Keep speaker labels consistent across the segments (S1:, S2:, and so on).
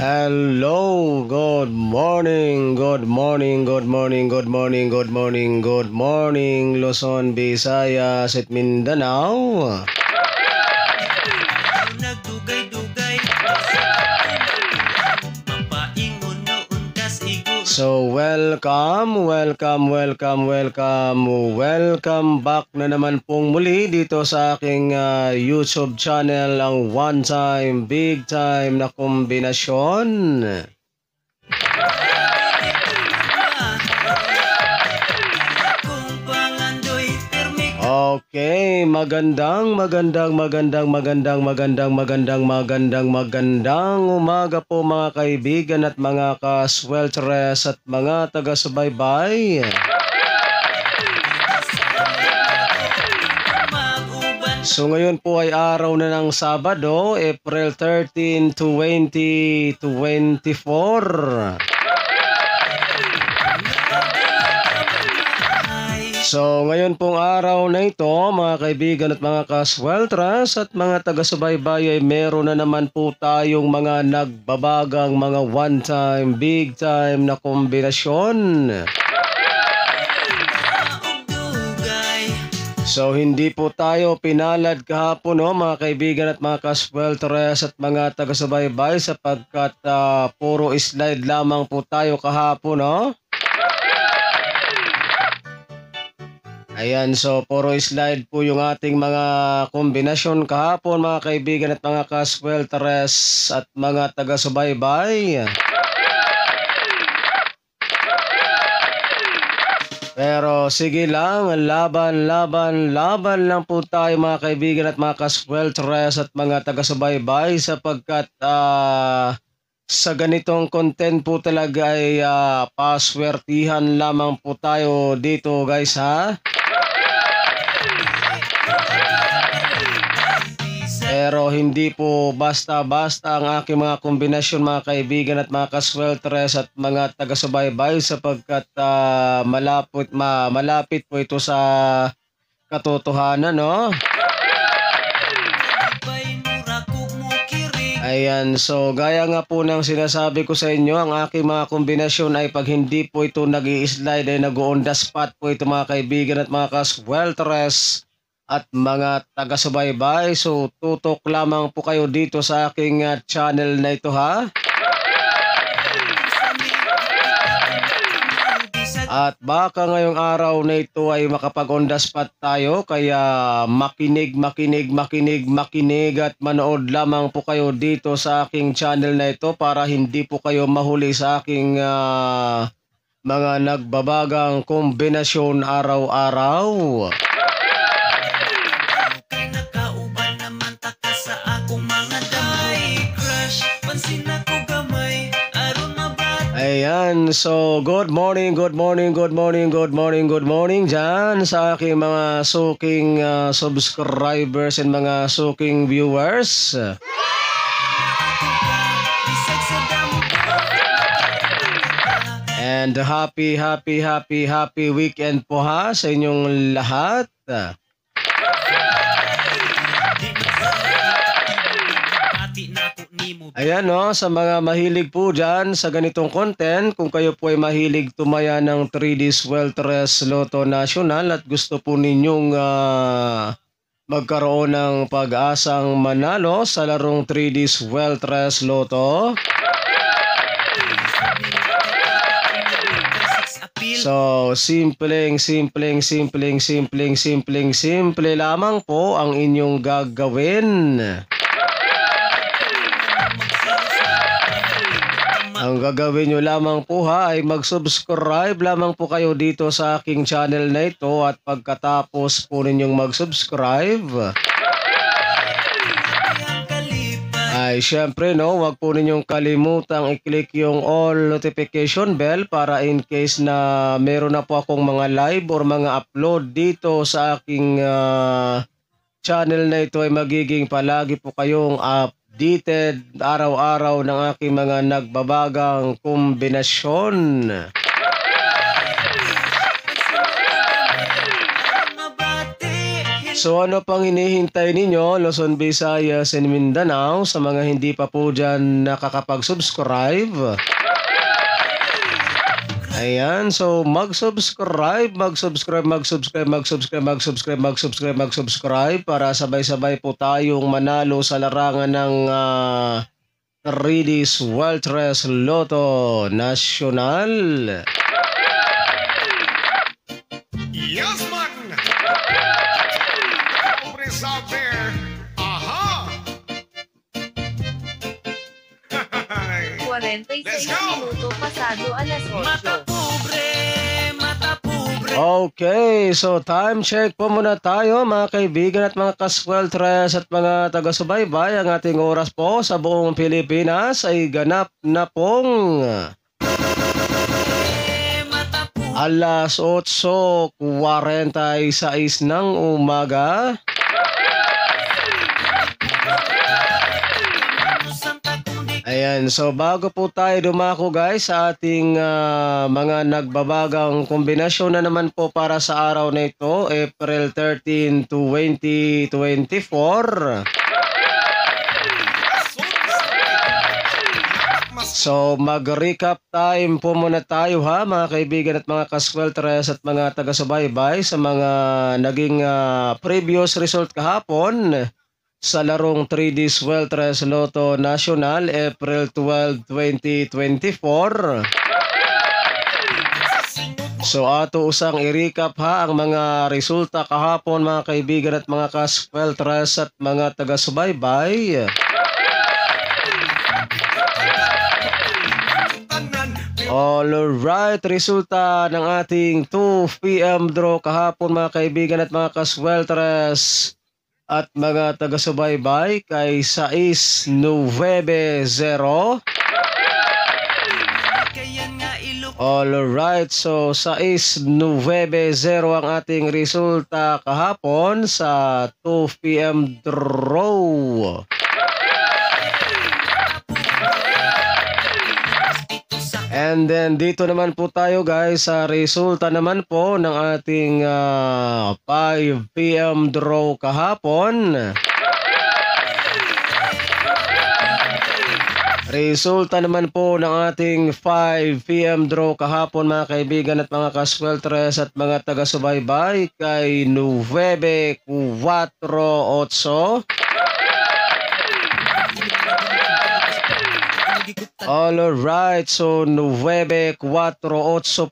S1: Hello, good morning, good morning, good morning, good morning, good morning, good morning, Luzon, Visayas at Mindanao. So welcome back na naman pong muli dito sa aking YouTube channel, ang one time, big time na kombinasyon. Okay, magandang umaga po mga kaibigan at mga kasweltres at mga taga-subaybay. So ngayon po ay araw na ng Sabado, April 13, 2024. So ngayon pong araw na ito mga kaibigan at mga kasweltras at mga taga-subaybay ay meron na naman po tayong mga nagbabagang mga one time, big time na kombinasyon. So hindi po tayo pinalad kahapon mga kaibigan at mga kasweltras at mga taga-subaybay sapagkat puro slide lamang po tayo kahapon Ayan, so puro slide po yung ating mga kombinasyon kahapon mga kaibigan at mga kasweltres at mga taga-subaybay. Pero sige lang, laban lang po tayo mga kaibigan at mga kasweltres at mga taga-subaybay sapagkat sa ganitong content po talaga ay paswertihan lamang po tayo dito guys Pero hindi po basta-basta ang aking mga kombinasyon mga kaibigan at mga kasweltres at mga taga-subaybay sapagkat malapit po ito sa katotohanan Ayan, so gaya nga po ng sinasabi ko sa inyo, ang aking mga kombinasyon ay pag hindi po ito nag-i-slide ay nag-on the spot po ito mga kaibigan at mga kasweltres at mga taga-subaybay. So tutok lamang po kayo dito sa aking channel na ito At baka ngayong araw na ito ay makapag-on the spot tayo kaya makinig at manood lamang po kayo dito sa aking channel na ito para hindi po kayo mahuli sa aking mga nagbabagang kombinasyon araw-araw. Ayan, so good morning dyan sa aking mga suking subscribers and mga suking viewers. And happy weekend po sa inyong lahat. Ayan sa mga mahilig po dyan sa ganitong content, kung kayo po ay mahilig tumaya ng 3D Sweltres Lotto National at gusto po ninyong magkaroon ng pag-asang manalo sa larong 3D Sweltres Lotto. So, simple lamang po ang inyong gagawin. Ang gagawin nyo lamang po ay mag-subscribe lamang po kayo dito sa aking channel na ito at pagkatapos po ninyong mag-subscribe ay syempre wag po ninyong kalimutang i-click yung all notification bell para in case na meron na po akong mga live or mga upload dito sa aking channel na ito ay magiging palagi po kayong updated araw-araw ng aking mga nagbabagang kombinasyon. So ano pang hinihintay ninyo, Luzon, Visayas, and Mindanao, sa mga hindi pa po dyan nakakapag-subscribe? Ayan, so mag-subscribe para sabay-sabay po tayong manalo sa larangan ng 3D Sweltres Lotto National.
S2: Yes, man! Nobody's out there. Aha!
S3: 46
S2: Let's go!
S3: minuto pasado alas 8.
S1: Okay, so time check po muna tayo mga kaibigan at mga kasweltres at mga taga-subaybay. Ang ating oras po sa buong Pilipinas ay ganap na pong alas 8:46 ng umaga. Ayan, so bago po tayo dumako guys sa ating mga nagbabagang kombinasyon na naman po para sa araw na ito, April 13, 2024. So mag-recap time po muna tayo ha mga kaibigan at mga kasweltres at mga taga-subaybay sa mga naging previous result kahapon sa larong 3D Sweltres Lotto National, April 12, 2024. So ato usang i-recap ha ang mga resulta kahapon mga kaibigan at mga kasweltres at mga taga-subaybay. Alright, resulta ng ating 2 PM draw kahapon mga kaibigan at mga kasweltres at mga taga-subaybay kay 6-9-0. Alright, so 6-9-0 ang ating resulta kahapon sa 2 PM draw. And then dito naman po tayo guys sa resulta naman po ng ating 5 PM draw kahapon. Resulta naman po ng ating 5 PM draw kahapon mga kaibigan at mga kasweltres at mga taga-subaybay kay 9-4-8. Alright, so 9-4-8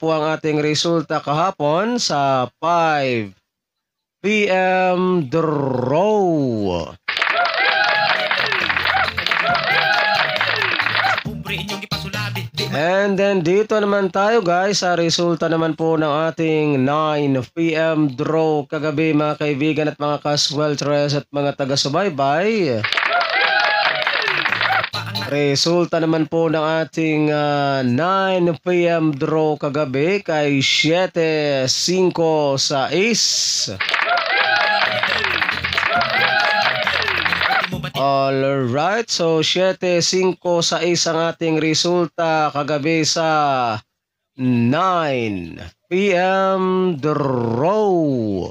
S1: po ang ating resulta kahapon sa 5 PM draw. And then dito naman tayo guys sa resulta naman po ng ating 9 PM draw kagabi mga kaibigan at mga kasweltres at mga taga-subaybay. Resulta naman po ng ating 9 PM draw kagabi kay 7-5-6. Alright, so 7-5-6 ang ating resulta kagabi sa 9 PM draw.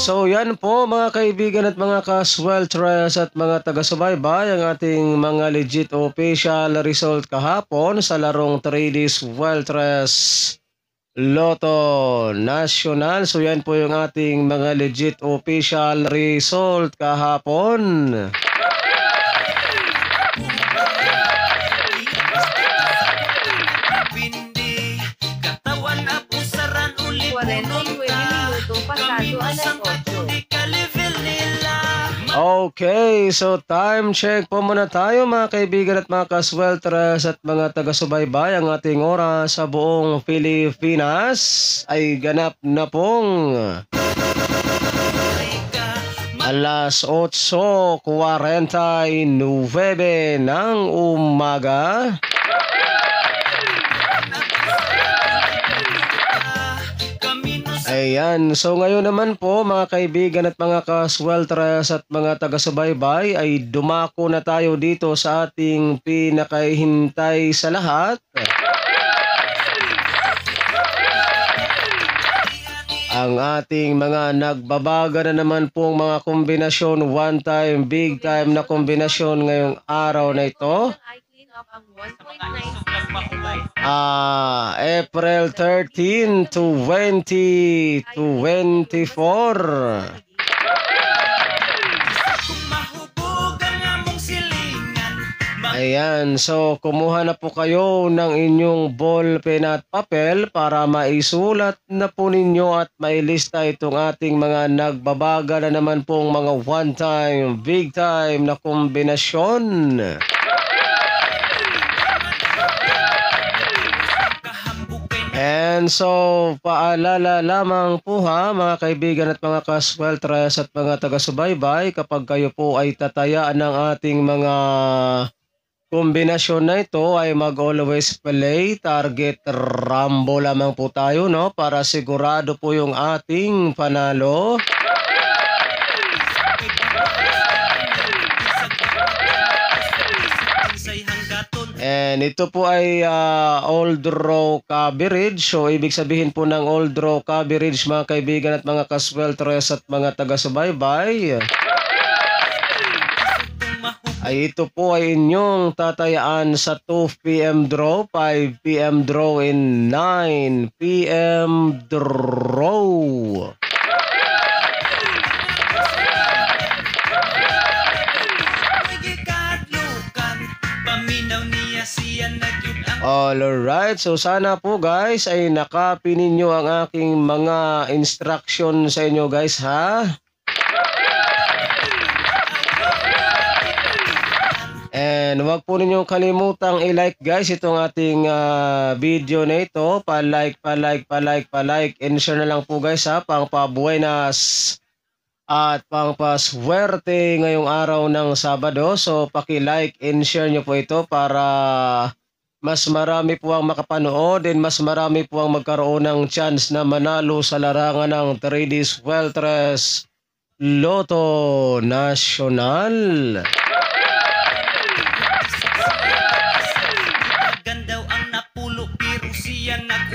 S1: So yan po mga kaibigan at mga kasweltres at mga taga-subaybay ang ating mga legit official result kahapon sa larong 3D Sweltres Lotto National. So yan po yung ating mga legit official result kahapon. Okay, so time check po muna tayo mga kaibigan at mga kasweltres at mga taga-subaybay. Ang ating oras sa buong Pilipinas ay ganap na pong alas 8:49 ng umaga. Ayan, so ngayon naman po mga kaibigan at mga kasweltres at mga taga-subaybay ay dumako na tayo dito sa ating pinakahintay sa lahat. Ang ating mga nagbabaga na naman pong mga kombinasyon, one time, big time na kombinasyon ngayong araw na ito.
S3: I clean up ang 1.9
S1: April 13 to 2024. Ayan, so kumuha na po kayo ng inyong ballpen at papel para maisulat na po ninyo at mailista itong ating mga nagbabaga na naman pong mga one time, big time na kombinasyon. And so, paalala lamang po ha, mga kaibigan at mga kasweltres at mga taga-subaybay, kapag kayo po ay tatayaan ng ating mga kombinasyon na ito ay mag-always play, target rambo lamang po tayo, no? Para sigurado po yung ating panalo. And ito po ay old row coverage. So, ibig sabihin po ng old row coverage, mga kaibigan at mga kasweltres at mga taga-subaybay, ay ito po ay inyong tatayaan sa 2 p.m. draw, 5 p.m. draw, and 9 p.m. draw. Alright, so sana po guys ay nakapin ninyo ang aking mga instruction sa inyo guys ha. And wag po ninyong kalimutang i-like guys itong ating video na ito. Pa-like, and share na lang po guys ha. Pang-pabuenas at pang-paswerte ngayong araw ng Sabado. So paki-like and share nyo po ito para mas marami po ang makapanood and mas marami po ang magkaroon ng chance na manalo sa larangan ng 3D Sweltres Lotto National.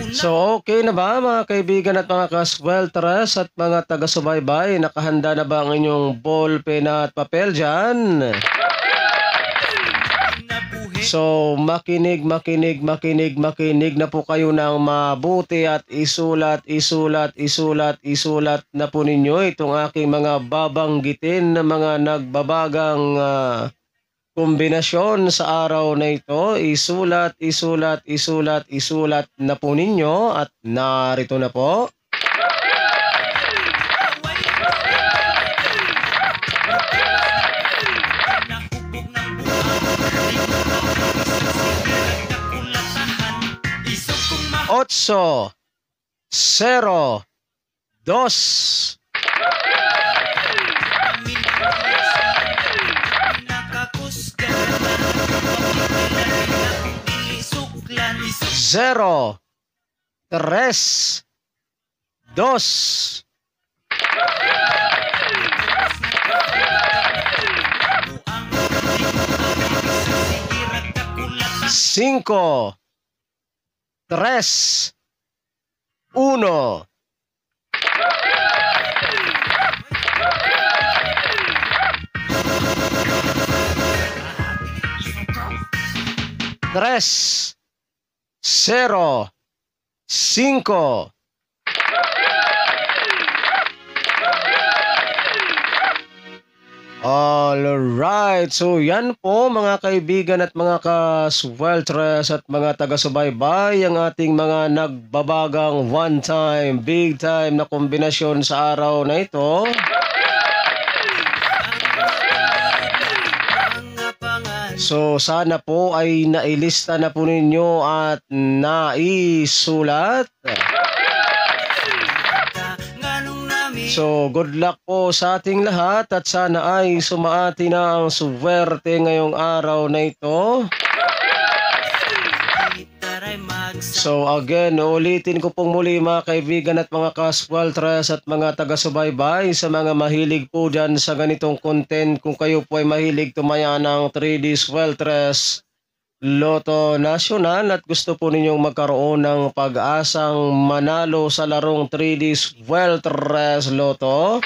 S1: So okay na ba mga kaibigan at mga kasweltres at mga taga-subaybay? Nakahanda na ba ang inyong ballpen at papel dyan? So makinig na po kayo ng mabuti at isulat na po ninyo itong aking mga babanggitin na mga nagbabagang kombinasyon sa araw na ito. Isulat na po ninyo at narito na po. Otso, 0, 2. Zero, 3, 2. Cinco, 3, 1. Tres, 0, 5. Alright, so yan po mga kaibigan at mga kasweltres at mga taga-subaybay ang ating mga nagbabagang one time, big time na kombinasyon sa araw na ito. So sana po ay nailista na po ninyo at naisulat. So good luck po sa ating lahat at sana ay sumaati na ang swerte ngayong araw na ito. So again, ulitin ko pong muli mga kaibigan at mga kaswaltres at mga taga-subaybay sa mga mahilig po dyan sa ganitong content. Kung kayo po ay mahilig tumaya ng 3D Sweltres Lotto National at gusto po ninyong magkaroon ng pag-asang manalo sa larong 3D Sweltres Lotto,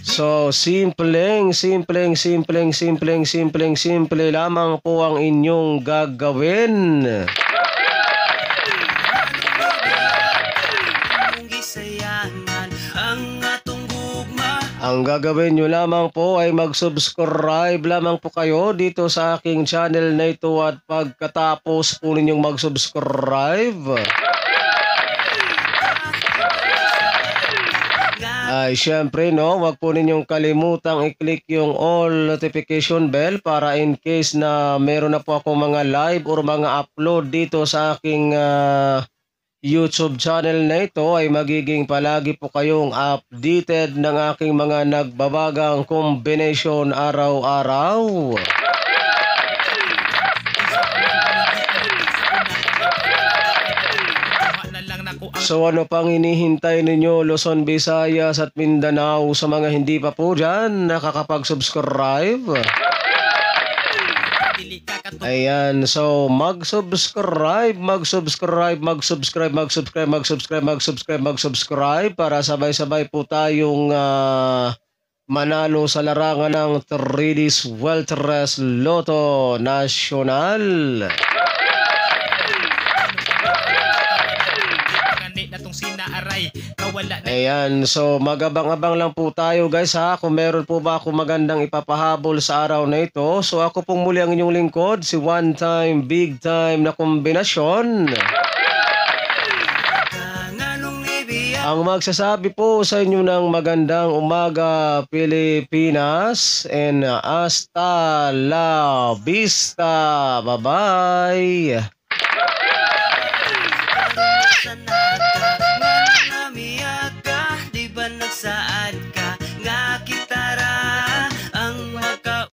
S1: so simple lamang po ang inyong gagawin. Ang gagawin nyo lamang po ay mag-subscribe lamang po kayo dito sa aking channel na ito at pagkatapos po ninyong mag-subscribe ay syempre wag po ninyong kalimutang i-click yung all notification bell para in case na meron na po akong mga live or mga upload dito sa aking YouTube channel na ito ay magiging palagi po kayong updated ng aking mga nagbabagang combination araw-araw. So ano pang hinihintay ninyo, Luzon, Visayas at Mindanao, sa mga hindi pa po dyan nakakapag-subscribe? Ayan, so mag-subscribe para sabay-sabay po tayong manalo sa larangan ng 3D Sweltres Lotto National. Ayan, so magabang-abang lang po tayo guys ha, kung meron po ba ako magandang ipapahabol sa araw na ito. So ako pong muli ang inyong lingkod, si One Time Big Time na kombinasyon. Ang magsasabi po sa inyo ng magandang umaga Pilipinas, and hasta la vista. Bye-bye.
S4: Di ba nagsaad